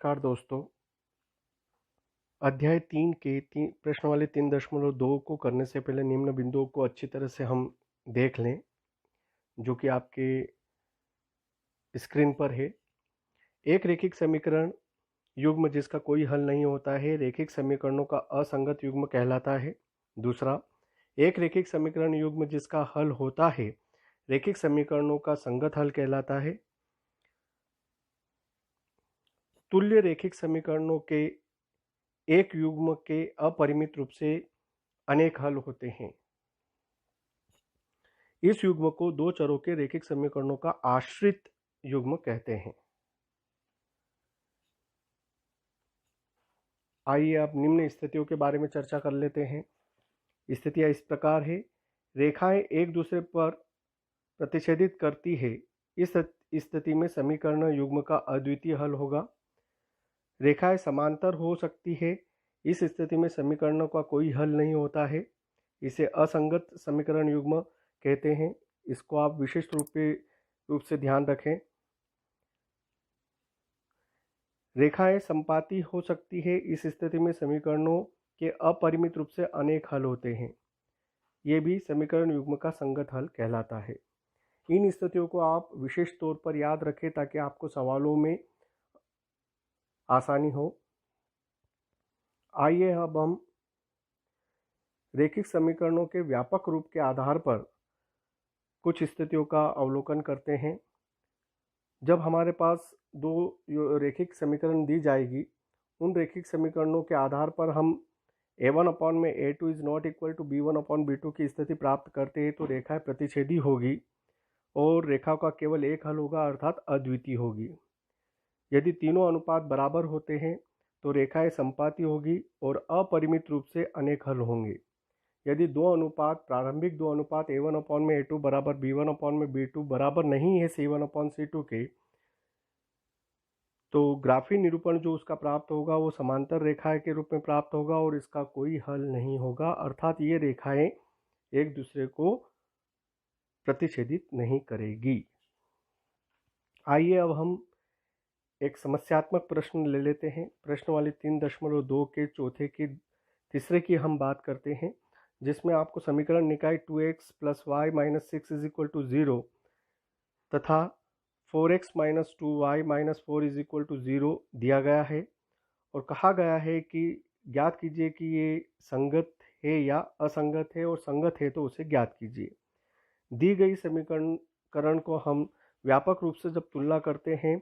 नमस्कार दोस्तों। अध्याय 3 के प्रश्न वाले 3.2 को करने से पहले निम्न बिंदुओं को अच्छी तरह से हम देख लें, जो कि आपके स्क्रीन पर है। एक रेखिक समीकरण युग्म जिसका कोई हल नहीं होता है रेखिक समीकरणों का असंगत युग्म कहलाता है। दूसरा, एक रेखिक समीकरण युग्म जिसका हल होता है रेखिक समीकरणों का संगत हल कहलाता है। तुल्य रेखिक समीकरणों के एक युग्म के अपरिमित रूप से अनेक हल होते हैं। इस युग्म को दो चरों के रेखिक समीकरणों का आश्रित युग्म कहते हैं। आइए अब निम्न स्थितियों के बारे में चर्चा कर लेते हैं। स्थितियां इस प्रकार है। रेखाएं एक दूसरे पर प्रतिच्छेदित करती है। इस स्थिति में समीकरण युग्म का अद्वितीय हल होगा। रेखाएं समांतर हो सकती है। इस स्थिति में समीकरणों का कोई हल नहीं होता है। इसे असंगत समीकरण युग्म कहते हैं। इसको आप विशिष्ट रूप से ध्यान रखें। रेखाएं समपाती हो सकती है। इस स्थिति में समीकरणों के अपरिमित रूप से अनेक हल होते हैं। ये भी समीकरण युग्म का संगत हल कहलाता है। इन स्थितियों को आप विशेष तौर पर याद रखें ताकि आपको सवालों में आसानी हो। आइए अब हम रेखिक समीकरणों के व्यापक रूप के आधार पर कुछ स्थितियों का अवलोकन करते हैं। जब हमारे पास दो रेखिक समीकरण दी जाएगी, उन रेखिक समीकरणों के आधार पर हम a1/a2 is not equal to b1/b2 की स्थिति प्राप्त करते हैं तो रेखाएं प्रतिच्छेदी होगी और रेखा का केवल एक हल होगा, अर्थात अद्वितीय होगी। यदि तीनों अनुपात बराबर होते हैं तो रेखाएं समपाती होगी और अपरिमित रूप से अनेक हल होंगे। यदि प्रारंभिक दो अनुपात a1/a2 बराबर b1/b2 बराबर नहीं है c1/c2 के, तो ग्राफी निरूपण जो उसका प्राप्त होगा वो समांतर रेखाएं के रूप में प्राप्त होगा और इसका कोई हल नहीं होगा, अर्थात ये रेखाएं एक दूसरे को प्रतिच्छेदित नहीं करेगी। आइए अब हम एक समस्यात्मक प्रश्न ले लेते हैं। प्रश्न वाले 3.2 के चौथे की तीसरे की हम बात करते हैं, जिसमें आपको समीकरण निकाय 2x + y - 6 = 0 तथा 4x - 2y - 4 = 0 दिया गया है और कहा गया है कि ज्ञात कीजिए कि ये संगत है या असंगत है, और संगत है तो उसे ज्ञात कीजिए। दी गई समीकरण को हम व्यापक रूप से जब तुलना करते हैं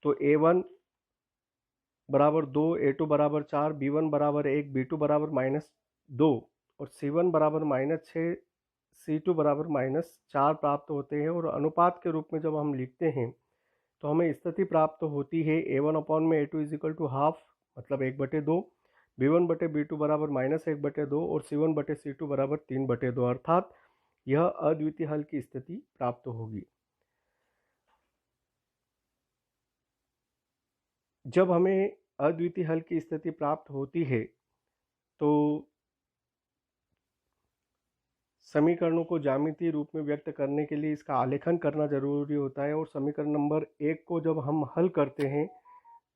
तो a1 बराबर 2, a2 बराबर 4, b1 बराबर 1, b2 बराबर -2 और c1 बराबर -6, c2 बराबर -4 प्राप्त होते हैं। और अनुपात के रूप में जब हम लिखते हैं तो हमें स्थिति प्राप्त होती है a1/a2 = हाफ, मतलब 1/2, b1/b2 बराबर -1/2 और c1/c2 बराबर 3/2, अर्थात यह अद्वितीय हल की स्थिति प्राप्त होगी। जब हमें अद्वितीय हल की स्थिति प्राप्त होती है तो समीकरणों को ज्यामितीय रूप में व्यक्त करने के लिए इसका आलेखन करना जरूरी होता है। और समीकरण नंबर 1 को जब हम हल करते हैं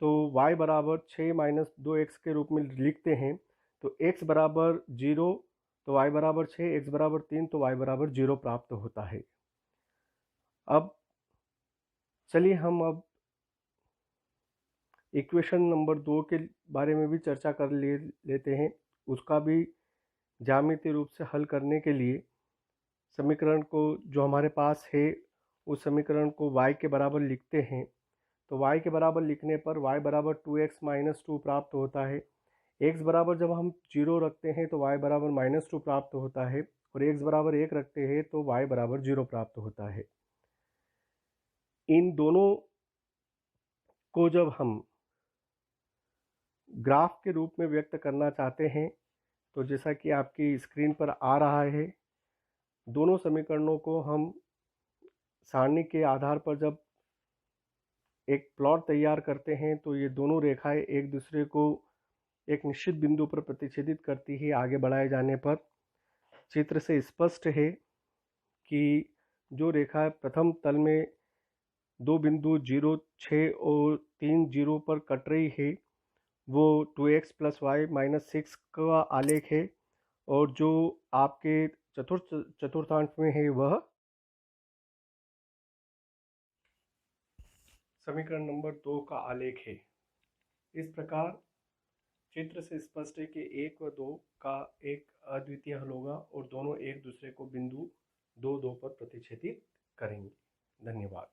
तो y बराबर 6 - 2x के रूप में लिखते हैं, तो x बराबर 0 तो y बराबर 6, x बराबर 3 तो y बराबर 0 प्राप्त होता है। अब चलिए हम इक्वेशन नंबर 2 के बारे में भी चर्चा कर लेते हैं। उसका भी ज्यामितीय रूप से हल करने के लिए समीकरण को जो हमारे पास है उस समीकरण को y के बराबर लिखते हैं। तो y के बराबर लिखने पर y बराबर 2x - 2 प्राप्त होता है। x बराबर जब हम 0 रखते हैं तो y बराबर -2 प्राप्त होता है और x बराबर 1 रखते हैं तो y बराबर 0 प्राप्त होता है। इन दोनों को जब हम ग्राफ के रूप में व्यक्त करना चाहते हैं तो जैसा कि आपकी स्क्रीन पर आ रहा है, दोनों समीकरणों को हम सारणी के आधार पर जब एक प्लॉट तैयार करते हैं तो ये दोनों रेखाएं एक दूसरे को एक निश्चित बिंदु पर प्रतिच्छेदित करती है। आगे बढ़ाए जाने पर चित्र से स्पष्ट है कि जो रेखा प्रथम तल में दो बिंदु 0, 6 और 3 जीरो पर कट रही है वो 2x प्लस वाई माइनस 6 का आलेख है, और जो आपके चतुर्थांश में है वह समीकरण नंबर 2 का आलेख है। इस प्रकार चित्र से स्पष्ट है कि 1 व 2 का एक अद्वितीय हल होगा और दोनों एक दूसरे को बिंदु 2, 2 पर प्रतिच्छेदित करेंगे। धन्यवाद।